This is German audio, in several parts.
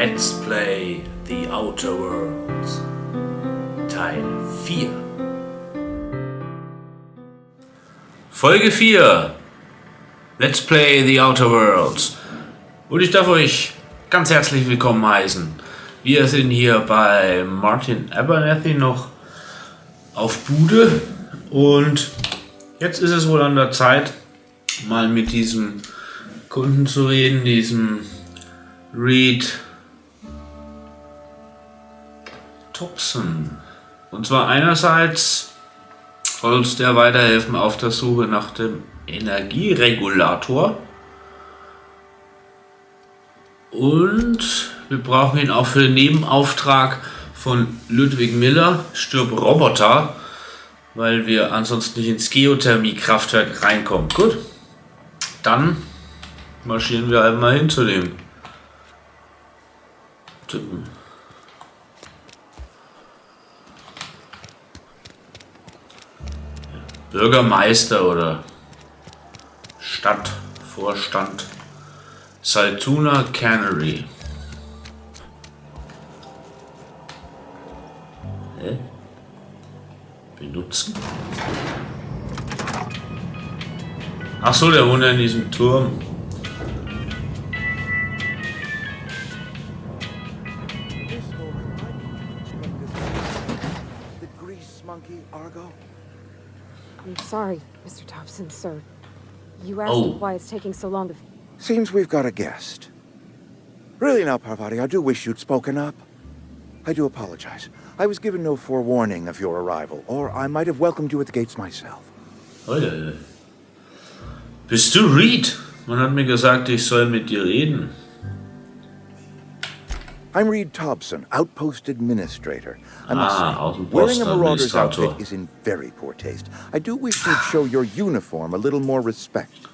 Let's Play The Outer Worlds Teil 4. Folge 4. Let's Play The Outer Worlds. Und ich darf euch ganz herzlich willkommen heißen. Wir sind hier bei Martin Abernathy noch auf Bude. Und jetzt ist es wohl an der Zeit, mal mit diesem Kunden zu reden, diesem Reed Tobson. Und zwar einerseits soll uns der weiterhelfen auf der Suche nach dem Energieregulator. Und wir brauchen ihn auch für den Nebenauftrag von Ludwig Miller, Stirb Roboter, weil wir ansonsten nicht ins Geothermie-Kraftwerk reinkommen. Gut, dann marschieren wir einmal hin zu dem Typen. Bürgermeister oder Stadtvorstand Saltuna Cannery. Benutzen? Ach so, der wohnt in diesem Turm. I'm sorry, Mr. Tobson, sir. You asked why it's taking so long to... Seems we've got a guest. Really now, Parvati, I do wish you'd spoken up. I do apologize. I was given no forewarning of your arrival, or I might have welcomed you at the gates myself. Oh ja. Bist du Reed? Man hat mir gesagt, ich soll mit dir reden. I'm Reed Tobson, Outpost Administrator. I must say, Außenposten wearing a marauder's Administrator. outfit is in very poor taste. I do wish you'd show your uniform a little more respect.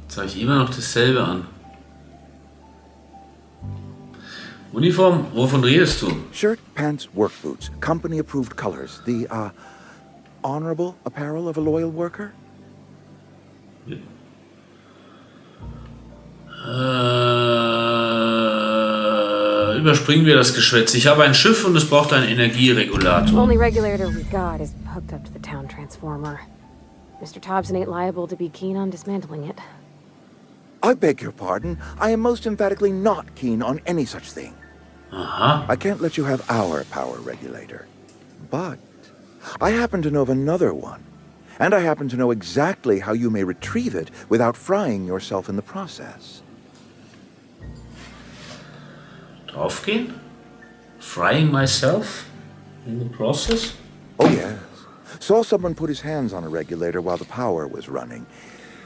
Jetzt habe ich immer noch dasselbe an. Uniform? Wovon redest du? Shirt, pants, work boots, company-approved colors. The, honorable apparel of a loyal worker? Überspringen wir das Geschwätz. Ich habe ein Schiff und es braucht einen Energieregulator. Only regulator we got is hooked up to the town transformer. Mr. Tobson ain't liable to be keen on dismantling it. I beg your pardon. I am most emphatically not keen on any such thing. Aha. I can't let you have our power regulator. But I happen to know of another one. And I happen to know exactly how you may retrieve it without frying yourself in the process. Draufgehen? Frying myself in the process? Oh, yes. Saw someone put his hands on a regulator while the power was running.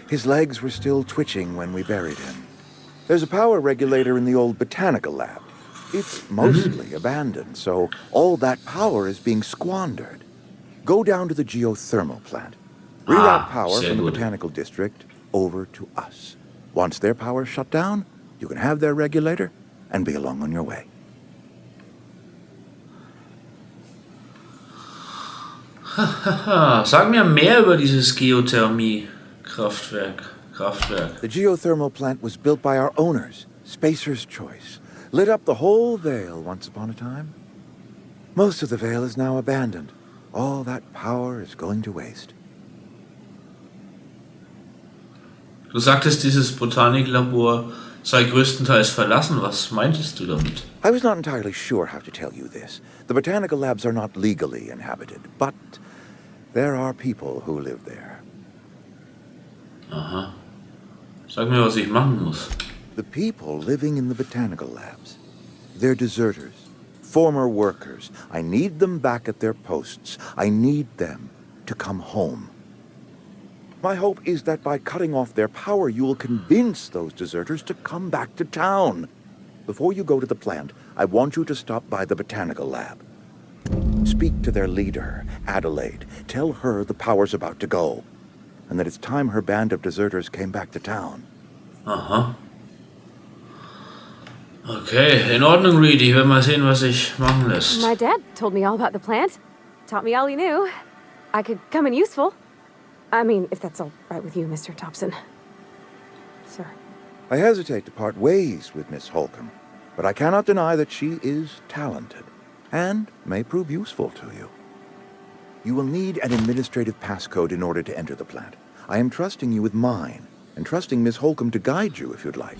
His legs were still twitching when we buried him. There's a power regulator in the old Botanical Lab. It's mostly abandoned, so all that power is being squandered. Go down to the geothermal plant. Reroute power from the Botanical District over to us. Once their power shut down, you can have their regulator and be along on your way. Sag mir mehr über dieses Geothermie-Kraftwerk. The geothermal plant was built by our owners, Spacer's Choice. Lit up the whole Vale once upon a time. Most of the Vale is now abandoned. All that power is going to waste. Du sagtest, dieses Botaniklabor sei größtenteils verlassen. Was meintest du damit? I was not entirely sure how to tell you this. The botanical labs are not legally inhabited, but there are people who live there. Aha. Sag mir, was ich machen muss. The people living in the botanical labs, they're deserters, former workers. I need them back at their posts. I need them to come home. My hope is that by cutting off their power, you will convince those deserters to come back to town. Before you go to the plant, I want you to stop by the botanical lab. Speak to their leader, Adelaide. Tell her the power's about to go, and that it's time her band of deserters came back to town. Aha. Okay, in Ordnung, Reed. Ich werde mal sehen, was sich machen lässt. My dad told me all about the plant. Taught me all he knew. I could come in useful. I mean, if that's all right with you, Mr. Tobson. Sir. I hesitate to part ways with Miss Holcomb. but I cannot deny that she is talented and may prove useful to you. You will need an administrative passcode in order to enter the plant. I am trusting you with mine and trusting Miss Holcomb to guide you if you'd like.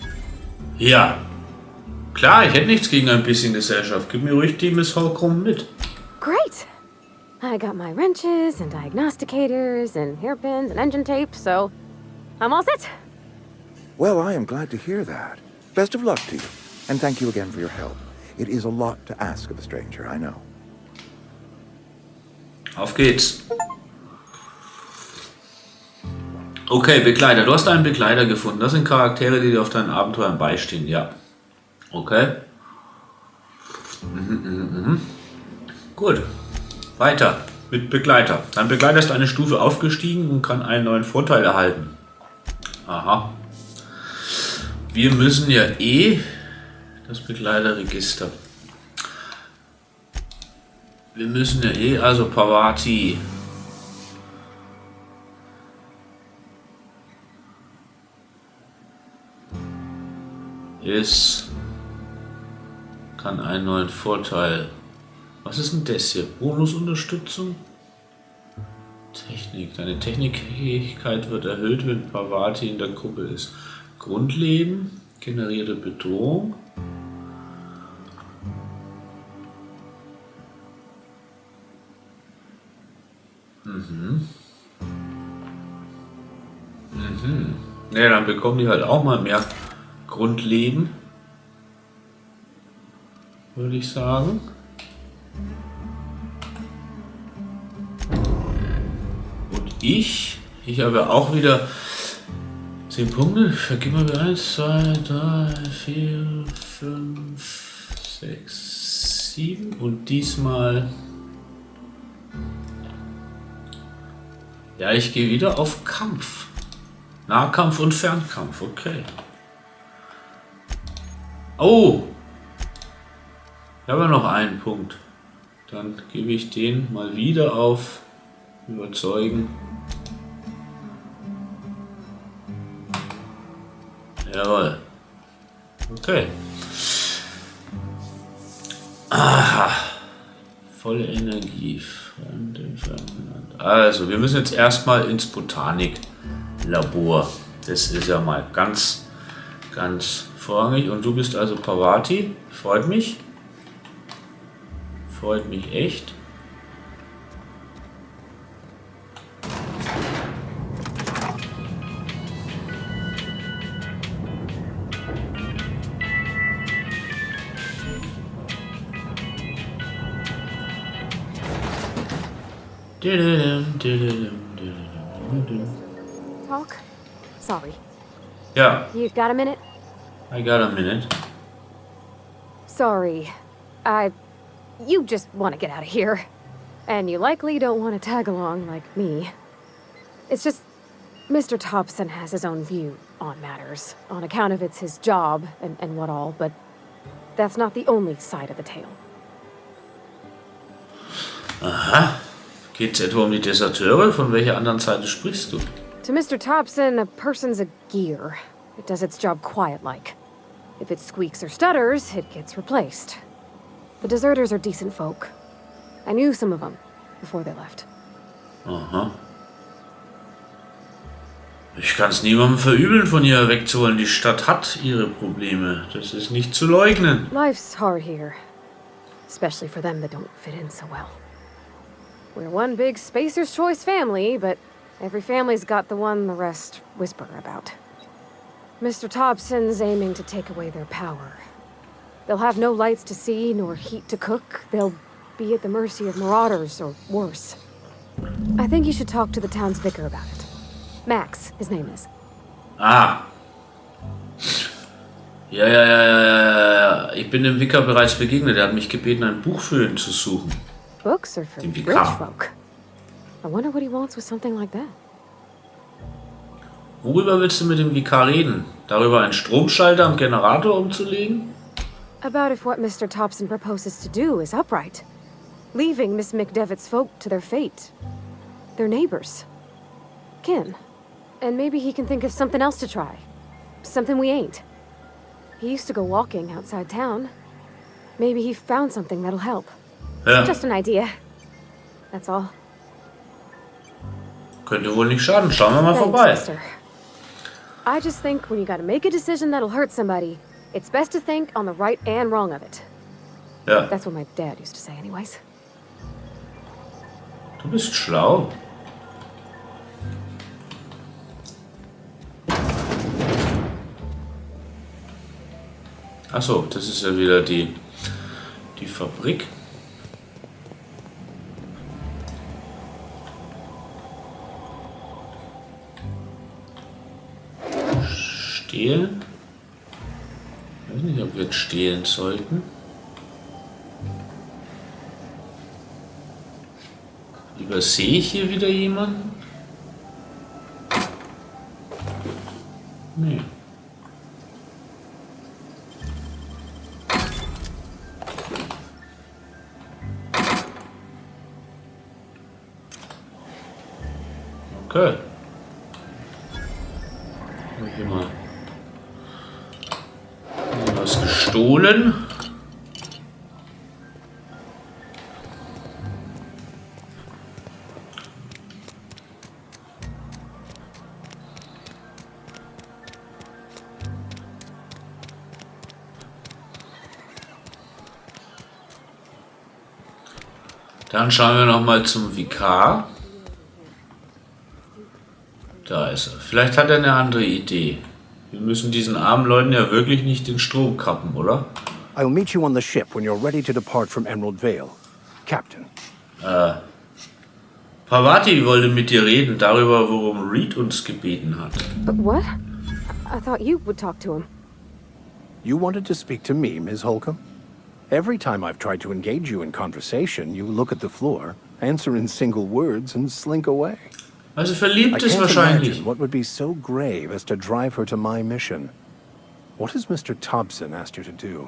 Ja. Klar, ich hätte nichts gegen ein bisschen Gesellschaft. Gib mir ruhig die Miss Holcomb mit. Great! I got my wrenches and diagnosticators and hairpins and engine tape, so I'm all set. Well, I am glad to hear that. Best of luck to you, and thank you again for your help. It is a lot to ask of a stranger, I know. Auf geht's. Okay, Begleiter. Du hast einen Begleiter gefunden. Das sind Charaktere, die dir auf deinen Abenteuern beistehen, ja. Okay. Gut. Weiter mit Begleiter. Dein Begleiter ist eine Stufe aufgestiegen und kann einen neuen Vorteil erhalten. Aha. Wir müssen ja das Begleiterregister. Wir müssen ja also Parvati. Kann einen neuen Vorteil. Was ist denn das hier? Bonusunterstützung? Technik. Deine Technikfähigkeit wird erhöht, wenn Parvati in der Gruppe ist. Grundleben, generierte Bedrohung. Ja, dann bekommen die halt auch mal mehr Grundleben, würde ich sagen. Und ich habe auch wieder 10 Punkte. Vergib mal 1, 2, 3, 4, 5, 6, 7 und diesmal. Ja, ich gehe wieder auf Kampf. Nahkampf und Fernkampf, okay. Oh! Ich habe noch einen Punkt. Dann gebe ich den mal wieder auf Überzeugen. Jawohl. Okay. Aha. Volle Energie. Fremd, einem, fremden. Also, wir müssen jetzt erstmal ins Botaniklabor. Das ist ja mal ganz vorrangig. Und du bist also Parvati. Freut mich. Freut mich echt. Talk? Sorry. Ja. You got a minute? I got a minute. Sorry. You just want to get out of here. And you likely don't want to tag along like me. It's just, Mr. Tobson has his own view on matters, on account of it's his job and what all, but that's not the only side of the tale. Aha. Geht's etwa um die Deserteure? Von welcher anderen Seite sprichst du? To Mr. Tobson, a person's a gear. It does its job quiet-like. If it squeaks or stutters, it gets replaced. The deserters are decent folk. I knew some of them before they left. Aha. Ich kann's niemandem verübeln, von hier wegzuholen. Die Stadt hat ihre Probleme. Das ist nicht zu leugnen. Life's hard here. Especially for them that don't fit in so well. We're one big Spacer's Choice family, but every family's got the one the rest whisper about. Mr. Tobson's aiming to take away their power. They'll have no lights to see, nor heat to cook. They'll be at the mercy of marauders, or worse. I think you should talk to the town's vicar about it. Max, his name is. Ah. Ja. Ich bin dem Vikar bereits begegnet. Er hat mich gebeten, ein Buch für ihn zu suchen. Books are for Den rich Vikar. folk. I wonder what he wants with something like that. Worüber willst du mit dem Vikar reden? Darüber, einen Stromschalter am Generator umzulegen? About if what Mr. Tobson proposes to do is upright. Leaving Miss McDevitt's folk to their fate. Their neighbors. Kin. And maybe he can think of something else to try. Something we ain't. He used to go walking outside town. Maybe he found something that'll help. Ja. Just an idea. That's all. Könnte wohl nicht schaden. Schauen wir mal Thanks, vorbei. mister. I just think when you gotta make a decision that'll hurt somebody, it's best to think on the right and wrong of it. Ja. That's what my dad used to say anyways. Du bist schlau. Achso, das ist ja wieder die Fabrik. Stehlen? Ich weiß nicht, ob wir jetzt stehlen sollten. Übersehe ich hier wieder jemanden? Nee. Okay. Habe ich hier mal was gestohlen? Dann schauen wir noch mal zum Vikar. Da ist er. Vielleicht hat er eine andere Idee. Wir müssen diesen armen Leuten ja wirklich nicht den Strom kappen, oder? I'll meet you on the ship when you're ready to depart from Emerald Vale. Captain. Parvati wollte mit dir reden darüber, worum Reed uns gebeten hat. But what? I thought you would talk to him. You wanted to speak to me, Ms. Holcomb? Every time I've tried to engage you in conversation, you look at the floor, answer in single words, and slink away. Also I verliebt ist can't wahrscheinlich. imagine what would be so grave as to drive her to my mission. What has Mr. Tobson asked you to do?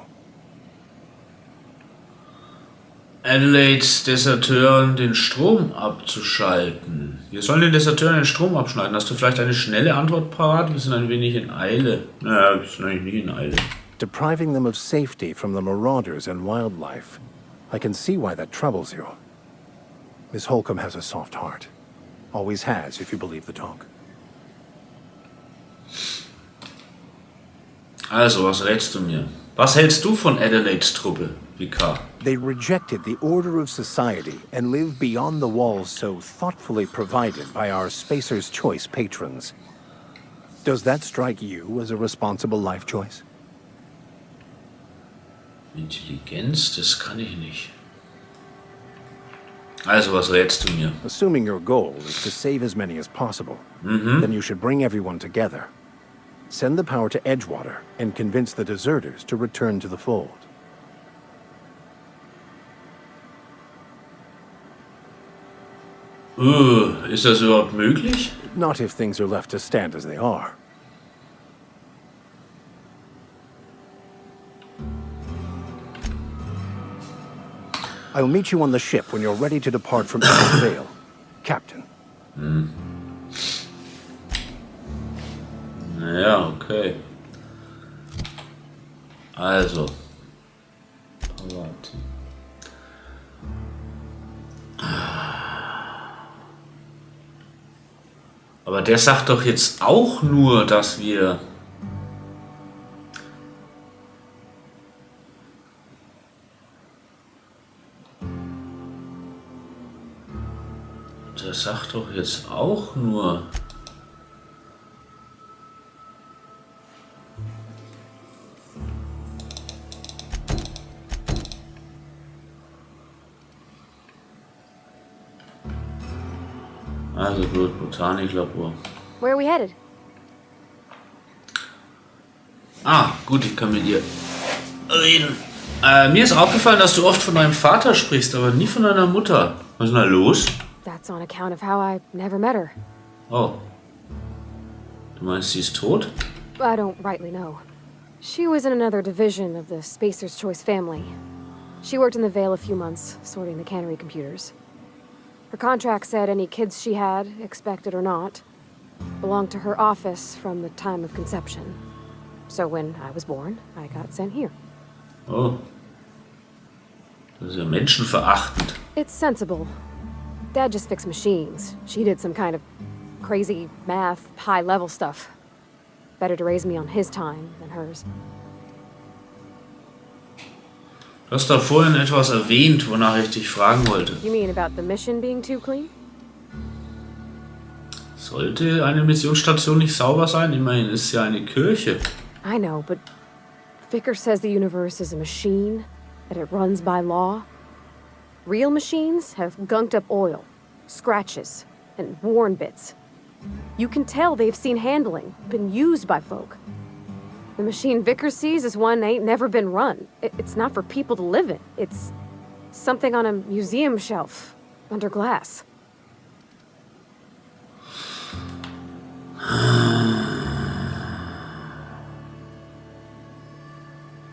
Adelaides Deserteuren den Strom abzuschalten. Wir sollen den Deserteuren den Strom abschneiden. Hast du vielleicht eine schnelle Antwort parat? Wir sind ein wenig in Eile. Naja, wir sind eigentlich nicht in Eile. Depriving them of safety from the marauders and wildlife. I can see why that troubles you. Miss Holcomb has a soft heart. Always has, if you believe the talk. Also, was rätst du mir? Was hältst du von Adelaides Truppe, Vikar? They rejected the order of society and live beyond the walls so thoughtfully provided by our Spacer's Choice patrons. Does that strike you as a responsible life choice? Intelligenz, das kann ich nicht. Also, was rätst du mir? Assuming your goal is to save as many as possible, then you should bring everyone together. Send the power to Edgewater and convince the deserters to return to the fold. Ist das überhaupt möglich? Not if things are left to stand as they are. I'll meet you on the ship when you're ready to depart from Emerald Vale. Captain. Ja, okay. Also. Parvati. Aber der sagt doch jetzt auch nur, dass wir... Der sagt doch jetzt auch nur... Also gut, Botaniklabor. Where are we headed? Ah, gut, ich kann mit dir reden. Mir ist aufgefallen, dass du oft von deinem Vater sprichst, aber nie von deiner Mutter. Was ist denn da los? That's on account of how I never met her. Oh. Du meinst, sie ist tot? I don't rightly know. She was in another division of the Spacer's Choice family. She worked in the Vale a few months, sorting the cannery computers. Her contract said any kids she had, expected or not, belonged to her office from the time of conception. So when I was born, I got sent here. Oh. Das ist ja menschenverachtend. It's sensible. Dad just fixed machines. She did some kind of crazy math, high-level stuff. Better to raise me on his time than hers. Du hast da vorhin etwas erwähnt, wonach ich dich fragen wollte. You mean about the mission being too clean? Sollte eine Missionsstation nicht sauber sein? Immerhin ist es ja eine Kirche. I know, but Vicker says the universe is a machine, that it runs by law. Real machines have gunked up oil, scratches, and worn bits. You can tell they've seen handling, been used by folk. The machine Vicker sees is one ain't never been run. It's not for people to live in. It's something on a museum shelf, under glass.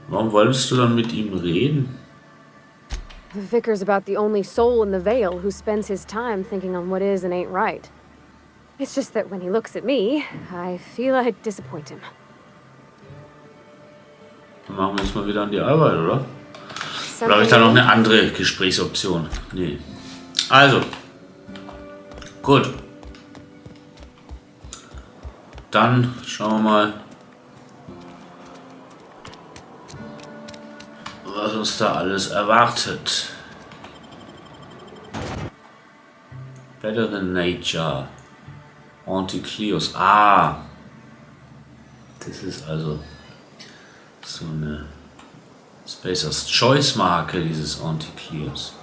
Warum wolltest du dann mit ihm reden? The Vicar's about the only soul in the Vale who spends his time thinking on what is and ain't right. It's just that when he looks at me, I feel I'd disappoint him. Dann machen wir uns mal wieder an die Arbeit, oder? Oder habe ich da noch eine andere Gesprächsoption? Nee. Also. Gut. Dann schauen wir mal, was uns da alles erwartet. Better than nature. Antikleos. Ah. Das ist also so eine Spacer's Choice Marke, dieses Antikleos.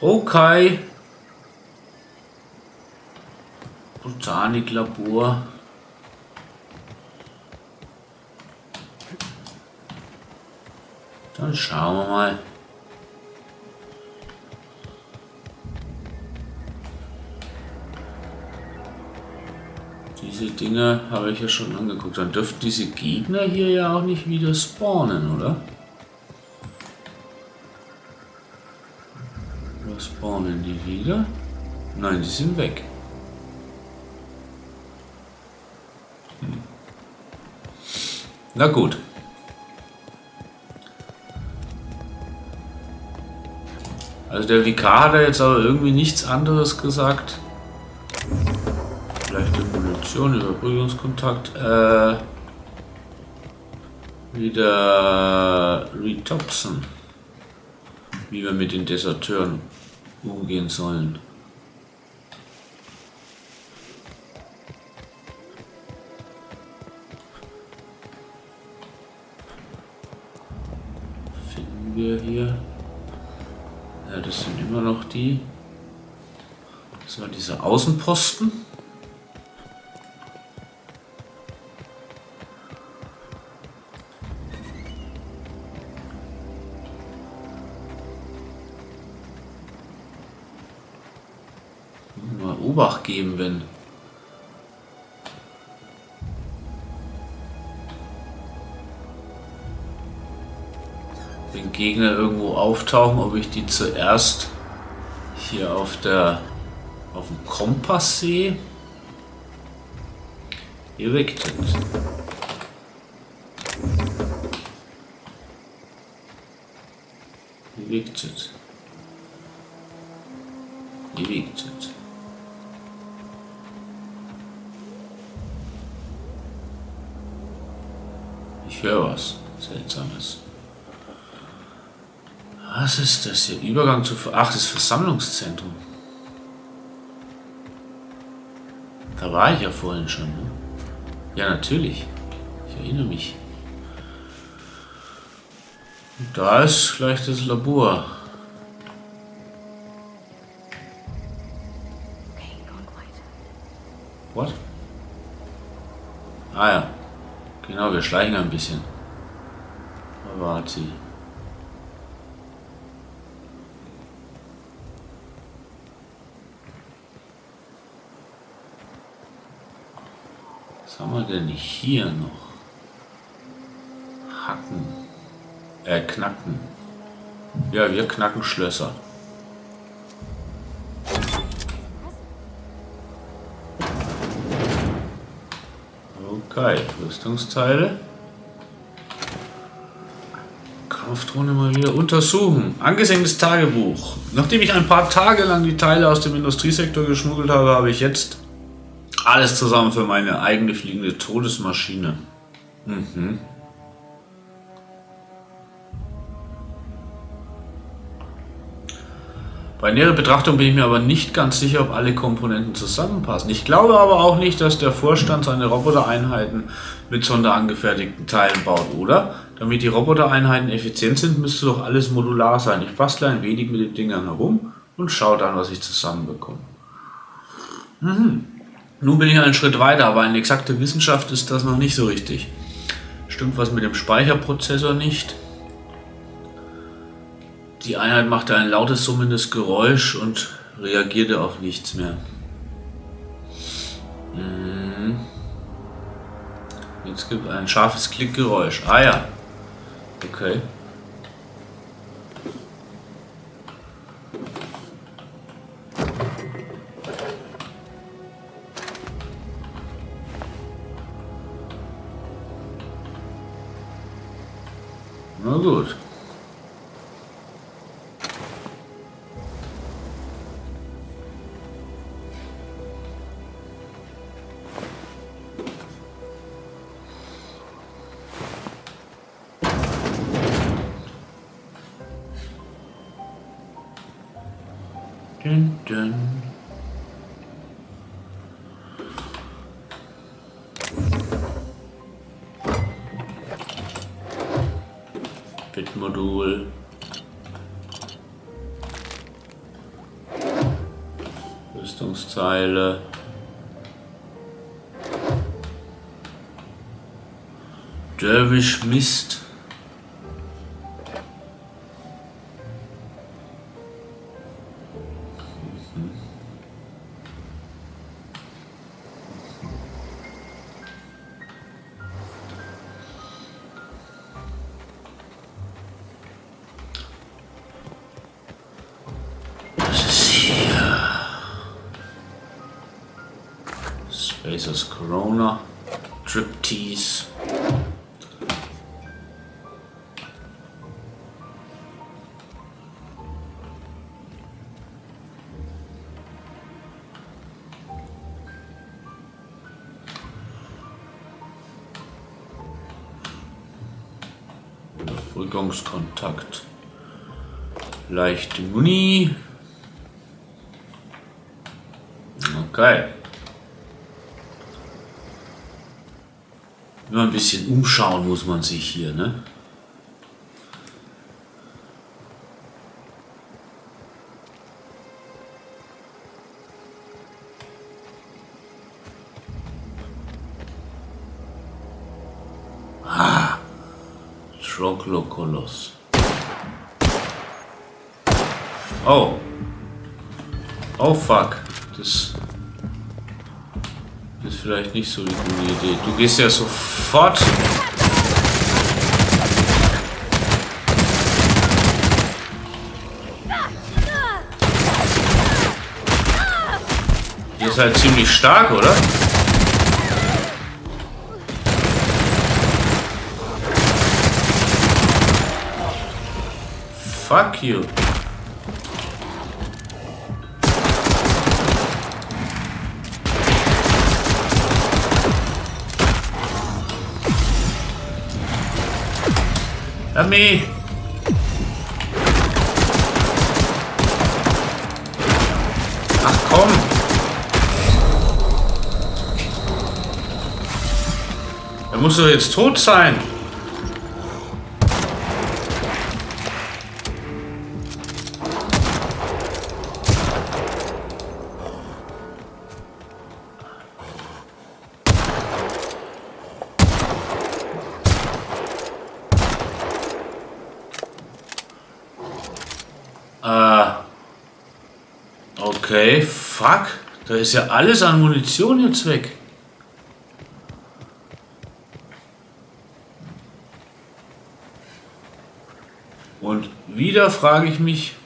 Okay. Botaniklabor. Dann schauen wir mal. Diese Dinge habe ich ja schon angeguckt. Dann dürften diese Gegner hier ja auch nicht wieder spawnen, oder? Oder spawnen die wieder? Nein, die sind weg. Na gut. Also der Vikar hat ja jetzt aber irgendwie nichts anderes gesagt. Vielleicht Munition, Überbrückungskontakt. Wieder Reed Tobson. Wie wir mit den Deserteuren umgehen sollen. Finden wir hier. Ja, das sind immer noch die. Das war dieser Außenposten. Mal Obacht geben, wenn Gegner irgendwo auftauchen, ob ich die zuerst hier auf dem Kompass sehe. Evicted. Evicted. Evicted. Ich höre was Seltsames. Was ist das hier? Übergang zu... Ach, das Versammlungszentrum. Da war ich ja vorhin schon, ne? Ja, natürlich. Ich erinnere mich. Und da ist gleich das Labor. What? Ah ja. Genau, wir schleichen ein bisschen. Da war sie. Was haben wir denn hier noch? Hacken. Knacken. Ja, wir knacken Schlösser. Okay, Rüstungsteile. Kampfdrohne mal wieder untersuchen. Angesehenes Tagebuch. Nachdem ich ein paar Tage lang die Teile aus dem Industriesektor geschmuggelt habe, habe ich jetzt alles zusammen für meine eigene fliegende Todesmaschine. Mhm. Bei näherer Betrachtung bin ich mir aber nicht ganz sicher, ob alle Komponenten zusammenpassen. Ich glaube aber auch nicht, dass der Vorstand seine Robotereinheiten mit sonderangefertigten Teilen baut, oder? Damit die Robotereinheiten effizient sind, müsste doch alles modular sein. Ich bastle ein wenig mit den Dingern herum und schaue dann, was ich zusammenbekomme. Nun bin ich einen Schritt weiter, aber eine exakte Wissenschaft ist das noch nicht so richtig. Stimmt was mit dem Speicherprozessor nicht? Die Einheit machte ein lautes summendes Geräusch und reagierte auf nichts mehr. Jetzt gibt es ein scharfes Klickgeräusch. Ah ja. Okay. Na gut. Dun, dun. Bitmodul. Rüstungsteile. Dervish Mist. Spacers Corona, Triptease. Überbrückungskontakt. Leichte Muni. Okay. Nur ein bisschen umschauen muss man sich hier, ne? Ah, Troglokolos. Oh. Oh fuck. Das ist vielleicht nicht so die gute Idee. Du gehst ja sofort. Ihr ist halt ziemlich stark, oder? Fuck you. Armee! Ach komm! Er muss doch jetzt tot sein! Okay, fuck. Da ist ja alles an Munition jetzt weg. Und wieder frage ich mich,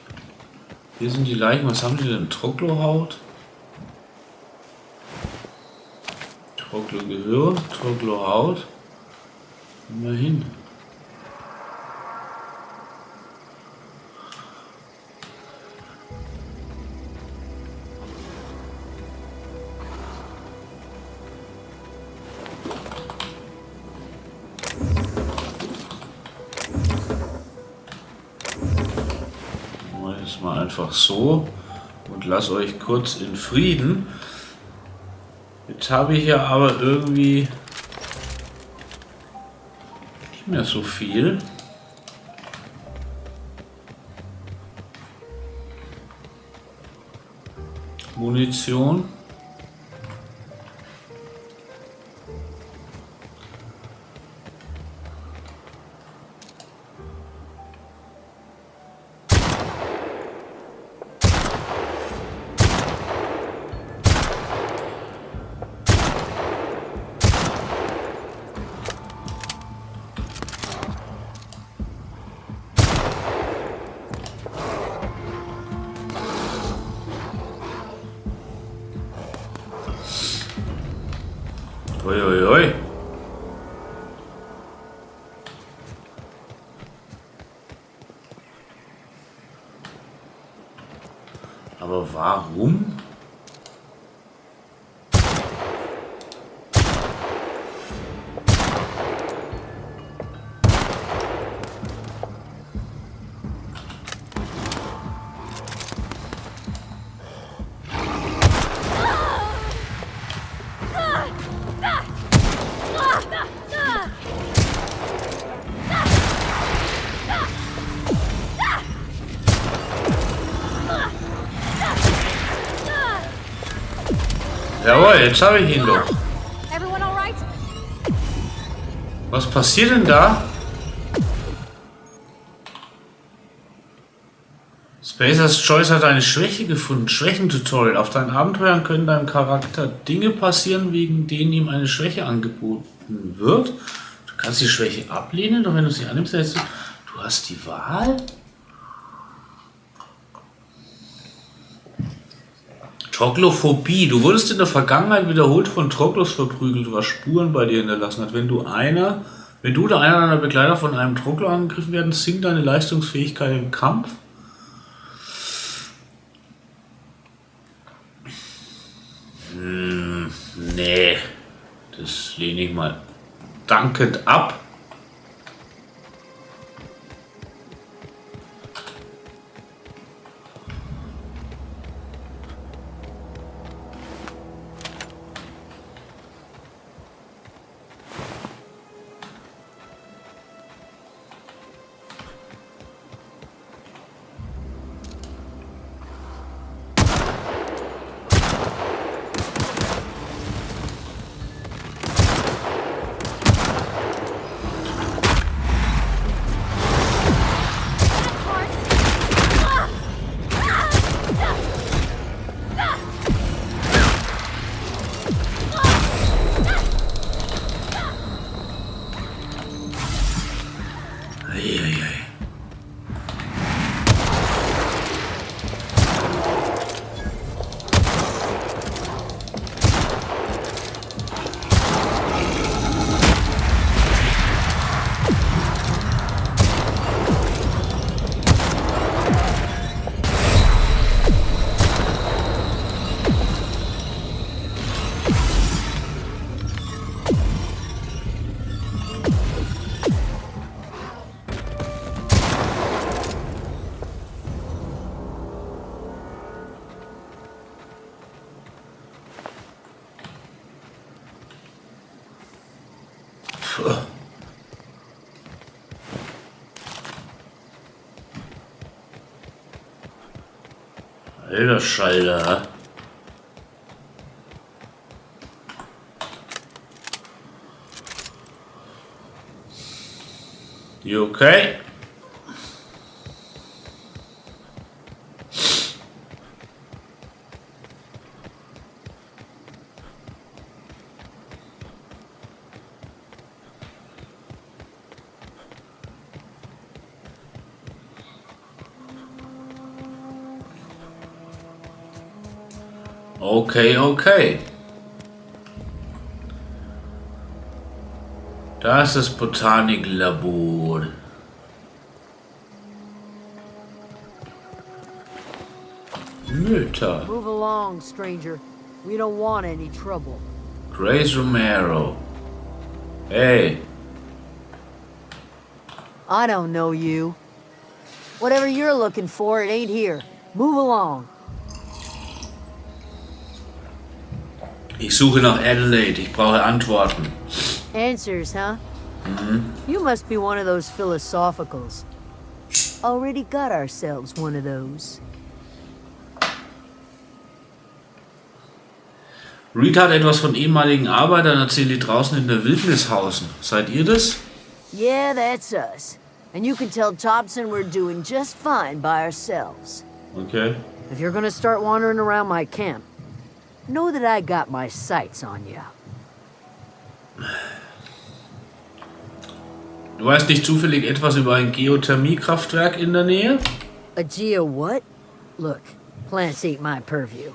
hier sind die Leichen, was haben die denn? Troglohaut? Trocklo Gehirn, Trocklo Haut. Immerhin. Mal einfach so und lass euch kurz in Frieden. Jetzt habe ich ja aber irgendwie nicht mehr so viel. Munition. Uiuiui. Aber warum? Jawohl, jetzt habe ich ihn doch. Everyone all right? Was passiert denn da? Spacers Choice hat eine Schwäche gefunden. Schwächen-Tutorial. Auf deinen Abenteuern können deinem Charakter Dinge passieren, wegen denen ihm eine Schwäche angeboten wird. Du kannst die Schwäche ablehnen, doch wenn du sie annimmst, du hast die Wahl. Troglophobie. Du wurdest in der Vergangenheit wiederholt von Troglos verprügelt, was Spuren bei dir hinterlassen hat. Wenn du oder einer deiner Begleiter von einem Troglo angegriffen werden, sinkt deine Leistungsfähigkeit im Kampf. Nee, das lehne ich mal dankend ab. Alter Schalter. You okay? Okay, okay. Da ist das Botaniklabor. Mütter. Move along, stranger. We don't want any trouble. Grace Romero. Hey. I don't know you. Whatever you're looking for, it ain't here. Move along. Ich suche nach Adelaide. Ich brauche Antworten. Answers, huh? You must be one of those philosophicals. Already got ourselves one of those. Reed hat etwas von ehemaligen Arbeitern erzählt, die draußen in der Wildnis hausen. Seid ihr das? Yeah, that's us. And you can tell Tobson we're doing just fine by ourselves. Okay. If you're gonna start wandering around my camp, know that I got my sights on you. Du weißt nicht zufällig etwas über ein Geothermiekraftwerk in der Nähe? A geo what? Look, plants ain't my purview.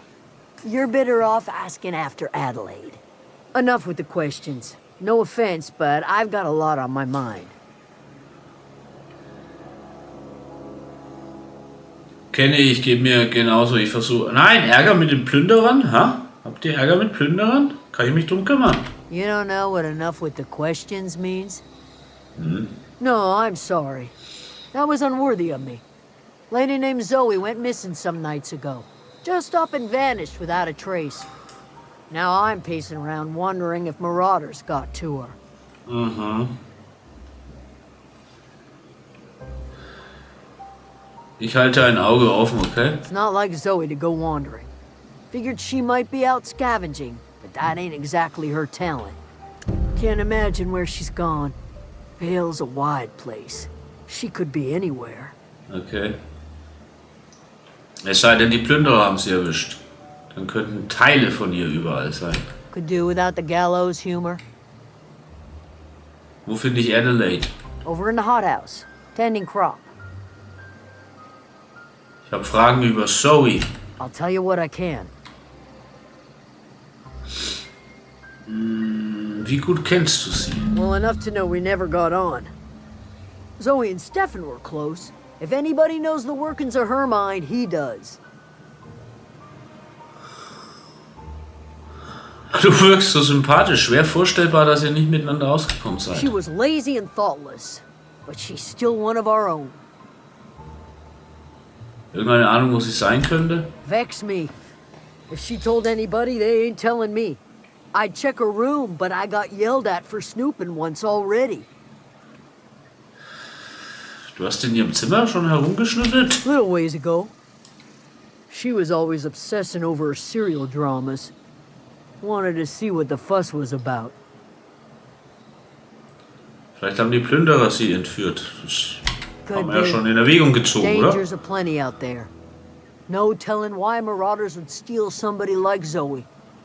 You're better off asking after Adelaide. Enough with the questions. No offense, but I've got a lot on my mind. Kenne ich, geht mir genauso. Ich versuche... Nein, Ärger mit den Plünderern? Ha? Habt ihr Ärger mit Plünderern? Kann ich mich drum kümmern? You don't know what enough with the questions means? No, I'm sorry. That was unworthy of me. Lady named Zoe went missing some nights ago. Just up and vanished without a trace. Now I'm pacing around wondering if marauders got to her. Ich halte ein Auge offen, okay? It's not like Zoe to go wandering. Figured she might be out scavenging, but that ain't exactly her talent. Can't imagine where she's gone. Vale's a wide place. She could be anywhere. Okay. Es sei denn, die Plünderer haben sie erwischt. Dann könnten Teile von ihr überall sein. Could do without the gallows humor. Wo finde ich Adelaide? Over in the hothouse, tending crop. Ich habe Fragen über Zoe. I'll tell you what I can. Wie gut kennst du sie? Well, enough to know we never got on. Zoe and Stefan were close. If anybody knows the workings of her mind, he does. Du wirkst so sympathisch. Schwer vorstellbar, dass ihr nicht miteinander ausgekommen seid. She was lazy and thoughtless, but she's still one of our own. Irgendeine Ahnung, wo sie sein könnte? Vex me. If she told anybody, they ain't telling me. I'd check her room, but I got yelled at for snooping once already. Du hast in ihrem Zimmer schon herumgeschnüffelt? Little ways ago. She was always obsessing over her serial dramas. Wanted to see what the fuss was about. Vielleicht haben die Plünderer sie entführt. Das haben wir ja be. schon in Erwägung gezogen, oder? Dangers aplenty out there. No telling why marauders would steal somebody like Zoe.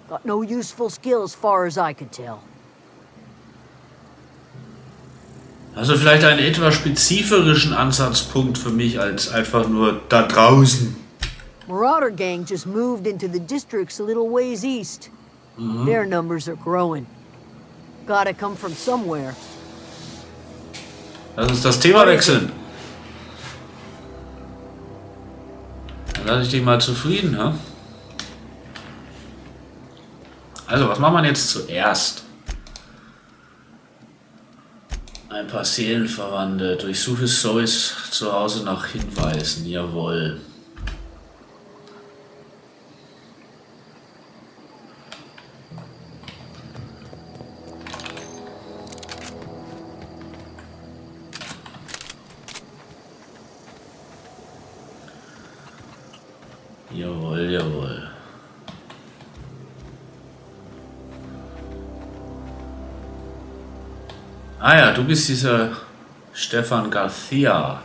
Got no useful skill as far as I could tell. Also vielleicht einen etwas spezifischen Ansatzpunkt für mich als einfach nur da draußen. Marauder gang just moved into the districts a little ways east. Their numbers are growing. Gotta come from somewhere. Lass uns das Thema wechseln. Dann lasse ich dich mal zufrieden, ha? Also, was macht man jetzt zuerst? Ein paar Seelenverwandte. Durchsuche Zoes zu Hause nach Hinweisen. Jawohl. Jawohl, jawohl. Ah ja, du bist dieser Stefan Garcia.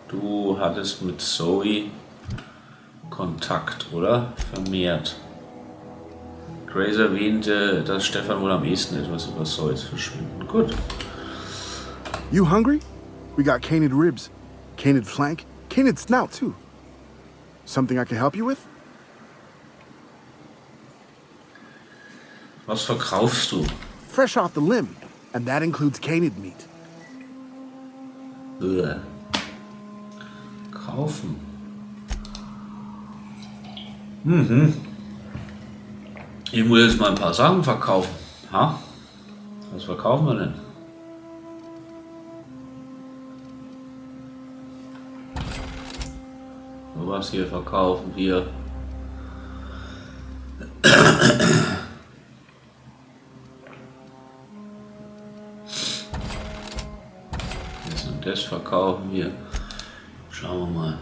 Du hattest mit Zoe Kontakt, oder? Vermehrt. Grace erwähnte, dass Stefan wohl am ehesten etwas über Zoes Verschwinden. Gut. You hungry? We got canid ribs, canid flank, canid snout too. Something I can help you with? Was verkaufst du? Fresh off the limb. And that includes canid meat. Kaufen. Ich muss jetzt mal ein paar Sachen verkaufen. Ha? Was verkaufen wir denn? Was hier verkaufen wir? Das und das verkaufen wir. Schauen wir mal.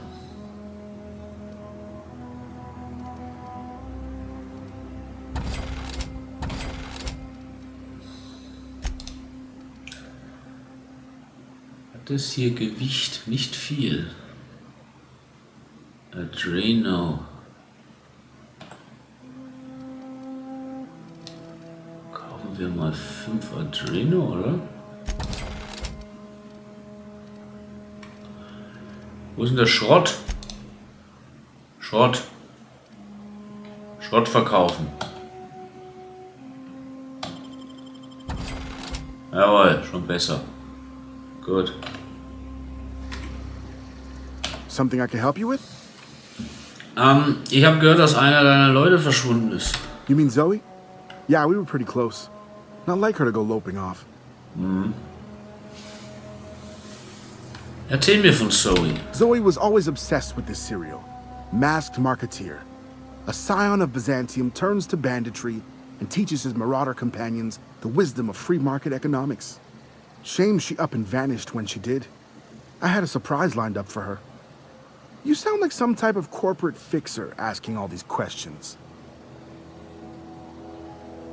Hat das hier Gewicht? Nicht viel. Adreno. Kaufen wir mal 5 Adreno, oder? Wo ist denn der Schrott? Schrott. Schrott verkaufen. Jawohl, schon besser. Gut. Something I can help you with? Ich habe gehört, dass einer deiner Leute verschwunden ist. You mean Zoe? Yeah, we were pretty close. Not like her to go loping off. Erzähl mir von Zoe. Zoe was always obsessed with this cereal. Masked Marketeer. A scion of Byzantium turns to banditry and teaches his marauder companions the wisdom of free market economics. Shame she up and vanished when she did. I had a surprise lined up for her. You sound like some type of corporate fixer asking all these questions.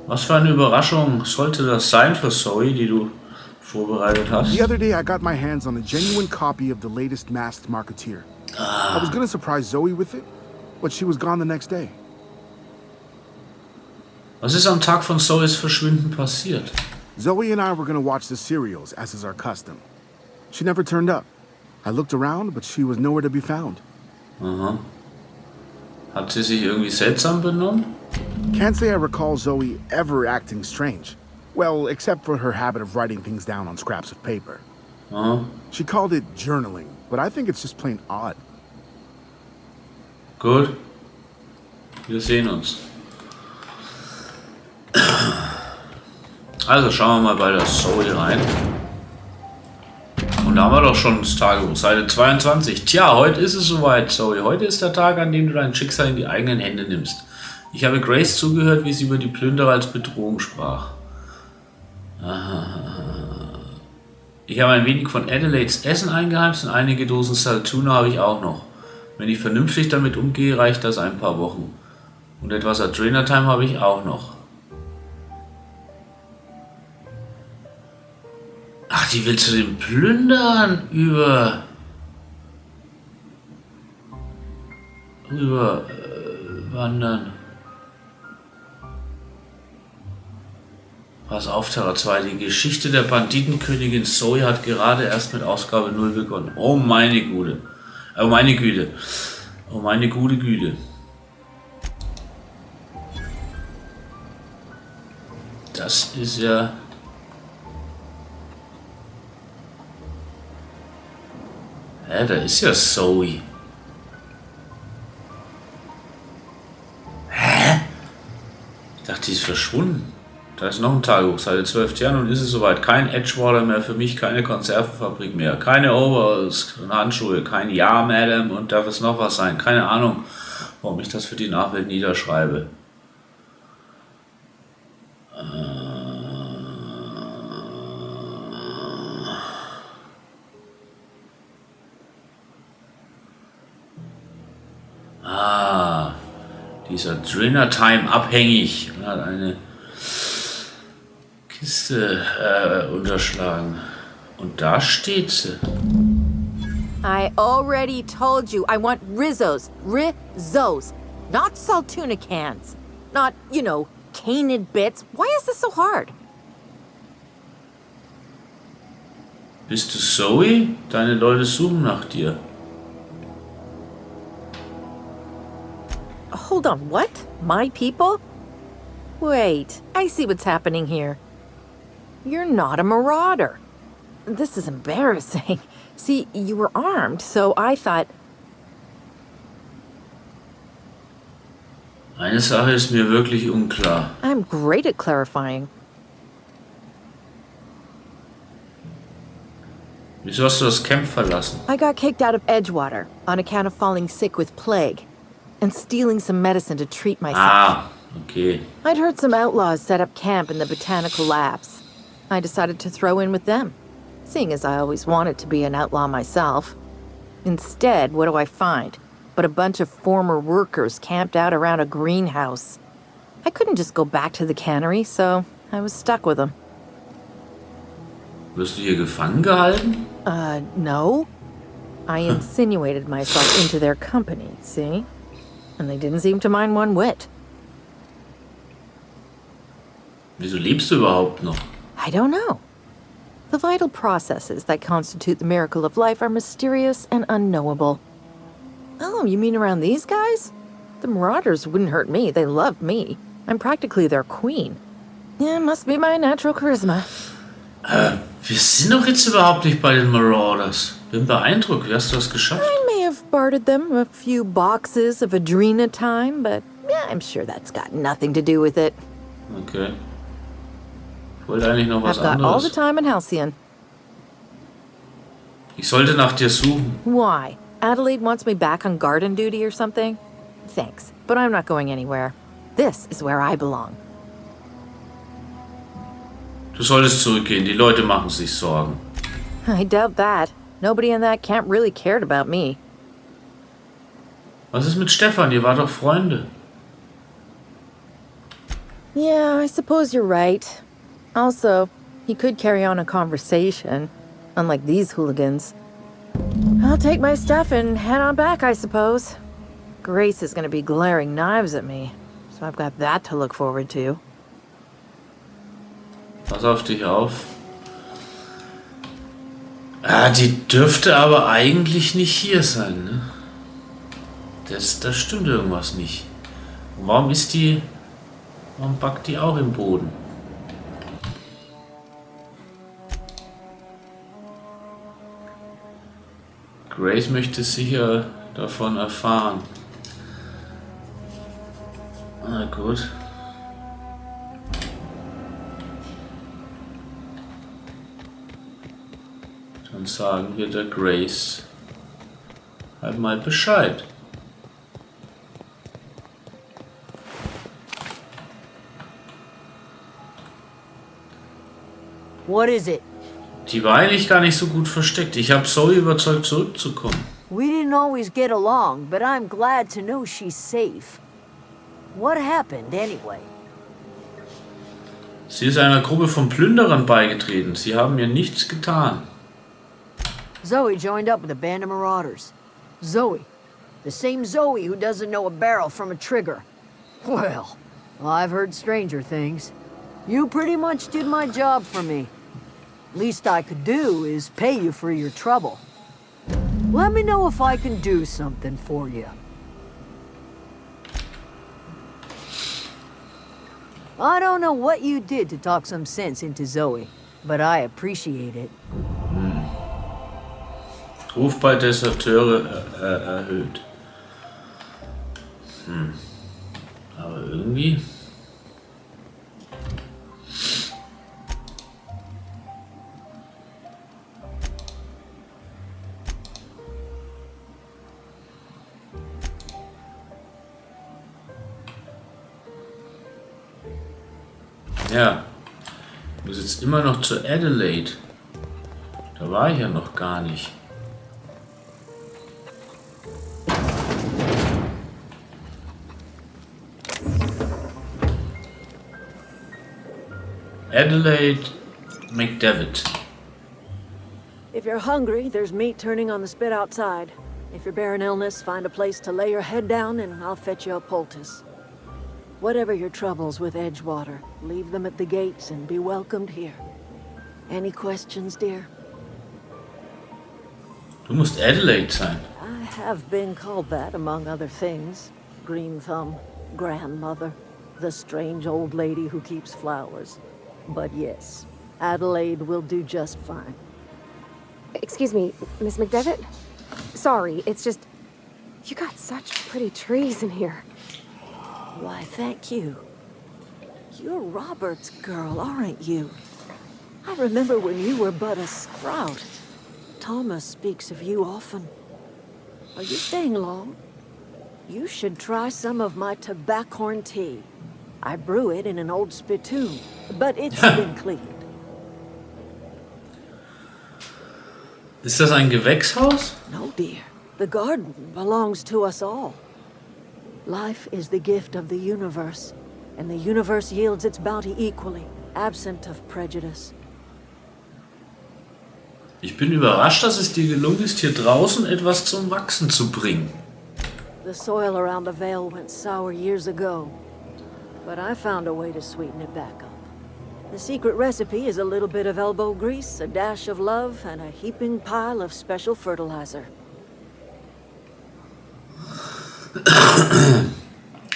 Was für eine Überraschung sollte das sein für Zoe, die du vorbereitet hast? The other day I got my hands on a genuine copy of the latest Masked Marketeer. I was gonna surprise Zoe with it, but she was gone the next day. Was ist am Tag von Zoes Verschwinden passiert? Zoe and I were gonna watch the serials, as is our custom. She never turned up. I looked around, but she was nowhere to be found. Aha. Hat sie sich irgendwie seltsam benommen? Can't say I recall Zoe ever acting strange. Well, except for her habit of writing things down on scraps of paper. Aha. She called it journaling, but I think it's just plain odd. Gut. Wir sehen uns. Also schauen wir mal bei der Zoe rein. Und da haben wir doch schon das Tagebuch, Seite 22. Tja, heute ist es soweit, Zoe. Heute ist der Tag, an dem du dein Schicksal in die eigenen Hände nimmst. Ich habe Grace zugehört, wie sie über die Plünderer als Bedrohung sprach. Ich habe ein wenig von Adelaides Essen eingeheimst und einige Dosen Saltuna habe ich auch noch. Wenn ich vernünftig damit umgehe, reicht das ein paar Wochen. Und etwas Adrenatime habe ich auch noch. Ach, die will zu den Plünderern wandern. Pass auf, Terra 2, die Geschichte der Banditenkönigin Zoe hat gerade erst mit Ausgabe 0 begonnen. Oh meine Güte. Oh meine Güte. Oh meine gute Güte. Das ist ja... Ja, da ist ja Zoe. Hä? Ich dachte, die ist verschwunden. Da ist noch ein Tagebuch, seit 12 Jahren und ist es soweit. Kein Edgewater mehr für mich, keine Konservenfabrik mehr, keine Overalls und Handschuhe, kein Ja, Madam und darf es noch was sein. Keine Ahnung, warum ich das für die Nachwelt niederschreibe. Dieser Adrenatime abhängig und hat eine Kiste unterschlagen. Und da steht sie. I already told you I want Rizzos. Rizzos. Not Saltuna cans. Not, you know, canid bits. Why is this so hard? Bist du Zoe? Deine Leute suchen nach dir. Hold on, what? My people? Wait, I see what's happening here. You're not a marauder. This is embarrassing. See, you were armed, so I thought... Eine Sache ist mir wirklich unklar. I'm great at clarifying. Wieso hast du das Camp verlassen? I got kicked out of Edgewater on account of falling sick with plague and stealing some medicine to treat myself. Ah, okay. I'd heard some outlaws set up camp in the Botanical Labs. I decided to throw in with them, seeing as I always wanted to be an outlaw myself. Instead, what do I find? But a bunch of former workers camped out around a greenhouse. I couldn't just go back to the cannery, so I was stuck with them. Wirst du hier gefangen gehalten? No. I insinuated myself into their company, see? And they didn't seem to mind one whit. Wieso lebst du überhaupt noch? I don't know. The vital processes that constitute the miracle of life are mysterious and unknowable. Oh, you mean around these guys? The Marauders wouldn't hurt me. They love me. I'm practically their queen. Yeah, must be my natural charisma. Wir sind doch jetzt überhaupt nicht bei den Marauders. Bin beeindruckt. Wie hast du das geschafft? I may have bartered them a few boxes of Adrena time, but yeah, I'm sure that's got nothing to do with it. Okay. Ich wollte eigentlich noch was I've got all the anderes. time in Halcyon. Ich sollte nach dir suchen. Why? Adelaide wants me back on garden duty or something? Thanks, but I'm not going anywhere. This is where I belong. Du solltest zurückgehen. Die Leute machen sich Sorgen. I doubt that. Nobody in that camp really cared about me. Was ist mit Stefan? Ihr wart doch Freunde. Yeah, I suppose you're right. Also, he could carry on a conversation, unlike these hooligans. I'll take my stuff and head on back, I suppose. Grace is gonna be glaring knives at me, so I've got that to look forward to. Pass auf dich auf. Ah, die dürfte aber eigentlich nicht hier sein, ne? Da stimmt irgendwas nicht. Und warum backt die auch im Boden? Grace möchte sicher davon erfahren. Na gut. Dann sagen wir der Grace halt mal Bescheid. What is it? Die war eigentlich gar nicht so gut versteckt. Ich habe Zoe überzeugt, zurückzukommen. We didn't always get along, but I'm glad to know she's safe. What happened anyway? Sie ist einer Gruppe von Plünderern beigetreten. Sie haben mir nichts getan. Zoe joined up with a band of marauders. Zoe. The same Zoe who doesn't know a barrel from a trigger. Well, I've heard stranger things. You pretty much did my job for me. Least I could do is pay you for your trouble. Let me know if I can do something for you. I don't know what you did to talk some sense into Zoe, but I appreciate it. Ruf bei Deserteure erhöht. Aber irgendwie... Ja, ich muss jetzt immer noch zu Adelaide. Da war ich ja noch gar nicht. Adelaide McDavid. If you're hungry, there's meat turning on the spit outside. If you're bearing illness, find a place to lay your head down and I'll fetch you a poultice. Whatever your troubles with Edgewater, leave them at the gates and be welcomed here. Any questions, dear? Du musst Adelaide sein. I have been called that, among other things. Green Thumb, grandmother, the strange old lady who keeps flowers. But yes, Adelaide will do just fine. Excuse me, Miss McDevitt? Sorry, it's just... You got such pretty trees in here. Why, thank you. You're Robert's girl, aren't you? I remember when you were but a sprout. Thomas speaks of you often. Are you staying long? You should try some of my tobaccorn tea. I brew it in an old spittoon, but it's been cleaned. Ist das ein Gewächshaus? No, dear. The garden belongs to us all. Life is the gift of the universe, and the universe yields its bounty equally, absent of prejudice. Ich bin überrascht, dass es dir gelungen ist, hier draußen etwas zum Wachsen zu bringen. The soil around the Vale went sour years ago, but I found a way to sweeten it back up. The secret recipe is a little bit of elbow grease, a dash of love, and a heaping pile of special fertilizer.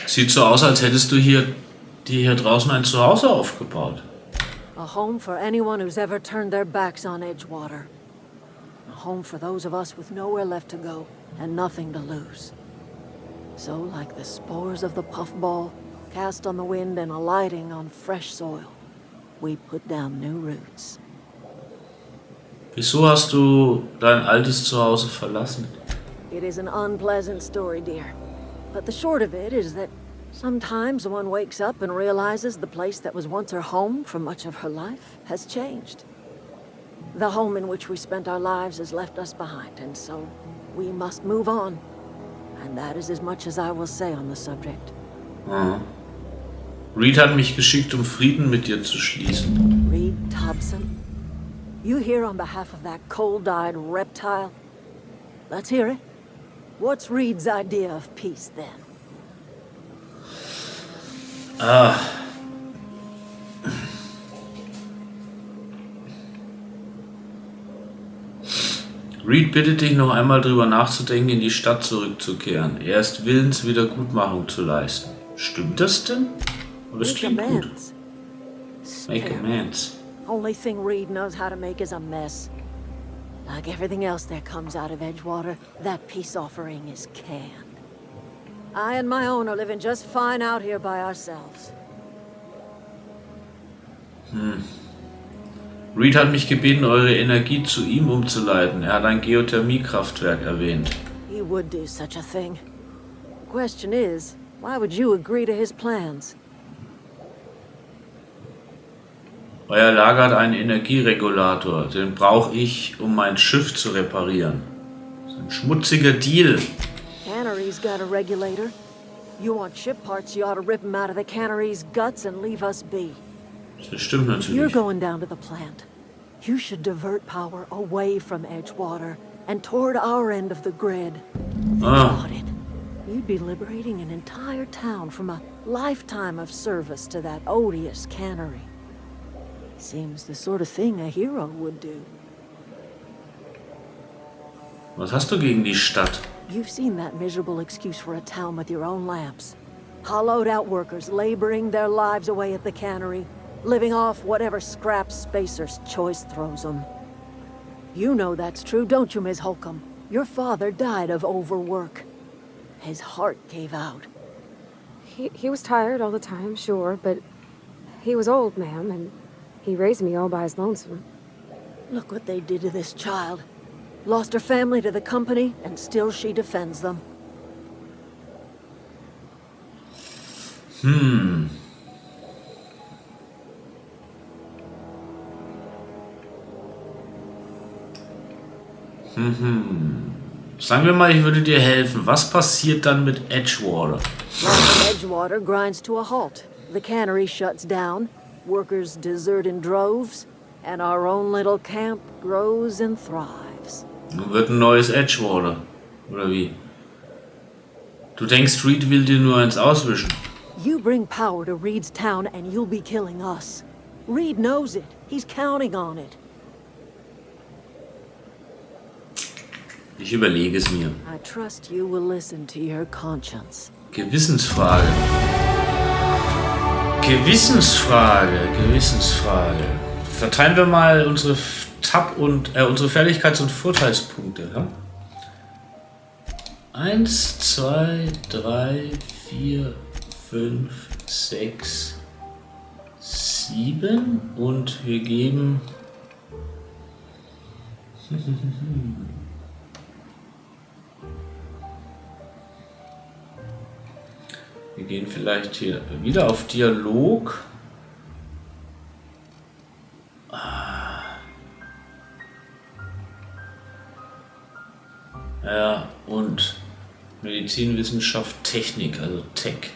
Sieht so aus, als hättest du dir hier draußen ein Zuhause aufgebaut. A home for anyone who's ever turned their backs on Edgewater. A home for those of us with nowhere left to go and nothing to lose. So, like the spores of the puffball, cast on the wind and alighting on fresh soil, we put down new roots. Wieso hast du dein altes Zuhause verlassen? It is an unpleasant story, dear. But the short of it is that sometimes one wakes up and realizes the place that was once her home for much of her life has changed. The home in which we spent our lives has left us behind, and so we must move on. And that is as much as I will say on the subject. Mhm. Reed hat mich geschickt, um Frieden mit dir zu schließen. Reed Tobson? You here on behalf of that cold-eyed reptile? Let's hear it. What's Reed's idea of peace, then? Reed bittet dich noch einmal drüber nachzudenken, in die Stadt zurückzukehren. Er ist willens, Wiedergutmachung zu leisten. Stimmt das denn? Aber das klingt gut. Make amends. Only thing Reed knows how to make is a mess. Like everything else that comes out of Edgewater, that peace offering is canned. I and my own are living just fine out here by ourselves. Reed hat mich gebeten, eure Energie zu ihm umzuleiten. Er hat ein Geothermiekraftwerk erwähnt. He would do such a thing. The question is, why would you agree to his plans? Euer Lager hat einen Energieregulator. Den brauche ich, um mein Schiff zu reparieren. Das ist ein schmutziger Deal. Cannery's got a regulator. You want ship parts, you ought to rip them out of the cannery's guts and leave us be. Das stimmt You're natürlich. going down to the plant. You should divert power away from Edgewater and toward our end of the grid. Think about it. You'd be liberating an entire town from a lifetime of service to that odious cannery. Seems the sort of thing a hero would do. Was hast du gegen die Stadt? You've seen that miserable excuse for a town with your own lamps. Hollowed out workers laboring their lives away at the cannery, living off whatever scraps Spacer's choice throws them. You know that's true, don't you, Miss Holcomb? Your father died of overwork. His heart gave out. He was tired all the time, sure, but he was old, ma'am, and he raised me all by his lonesome. Look what they did to this child. Lost her family to the company, and still she defends them. Sagen wir mal, ich würde dir helfen. Was passiert dann mit Edgewater? Life in Edgewater grinds to a halt. The cannery shuts down, workers desert in droves, and our own little camp grows and thrives. Nun wird ein neues Edgewater. Oder wie? Du denkst, Reed will dir nur eins auswischen. You bring power to Reed's town and you'll be killing us. Reed knows it. He's counting on it. Ich überlege es mir. I trust you will listen to your conscience. Gewissensfrage. Gewissensfrage. verteilen wir mal unsere unsere Fertigkeits- und Vorteilspunkte. Ja? 1, 2, 3, 4, 5, 6, 7 und wir geben wir gehen vielleicht hier wieder auf Dialog. Ja, und Medizin, Wissenschaft, Technik, also Tech.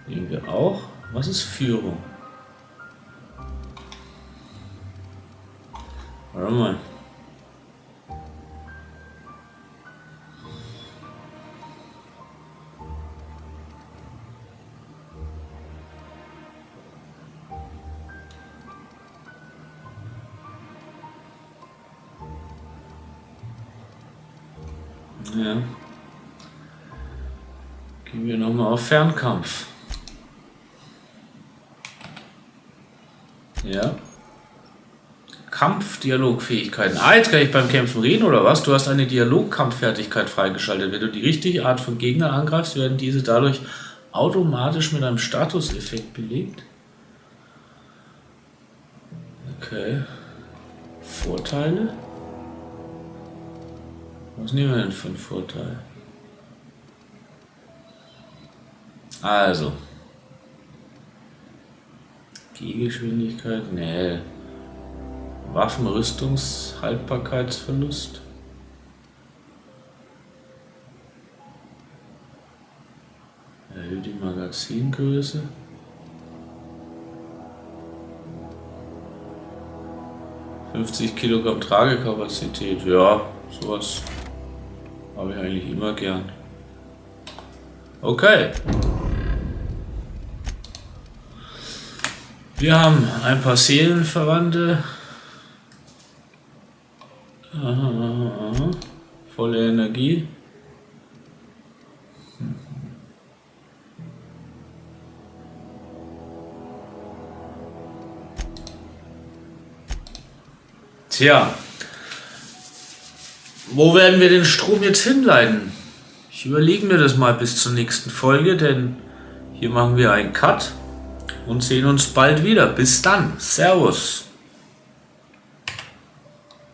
Nehmen wir auch. Was ist Führung? Warte mal. Ja. Gehen wir nochmal auf Fernkampf. Ja. Kampfdialogfähigkeiten. Ah, jetzt kann ich beim Kämpfen reden, oder was? Du hast eine Dialogkampffertigkeit freigeschaltet. Wenn du die richtige Art von Gegner angreifst, werden diese dadurch automatisch mit einem Statuseffekt belegt. Okay. Vorteile? Was nehmen wir denn für einen Vorteil? Also. Gehgeschwindigkeit? Nee. Waffenrüstungshaltbarkeitsverlust. Erhöht die Magazingröße. $50 Kilogramm Tragekapazität. Ja, sowas habe ich eigentlich immer gern. Okay. Wir haben ein paar Seelenverwandte. Aha. Volle Energie. Tja. Wo werden wir den Strom jetzt hinleiten? Ich überlege mir das mal bis zur nächsten Folge, denn hier machen wir einen Cut und sehen uns bald wieder. Bis dann. Servus.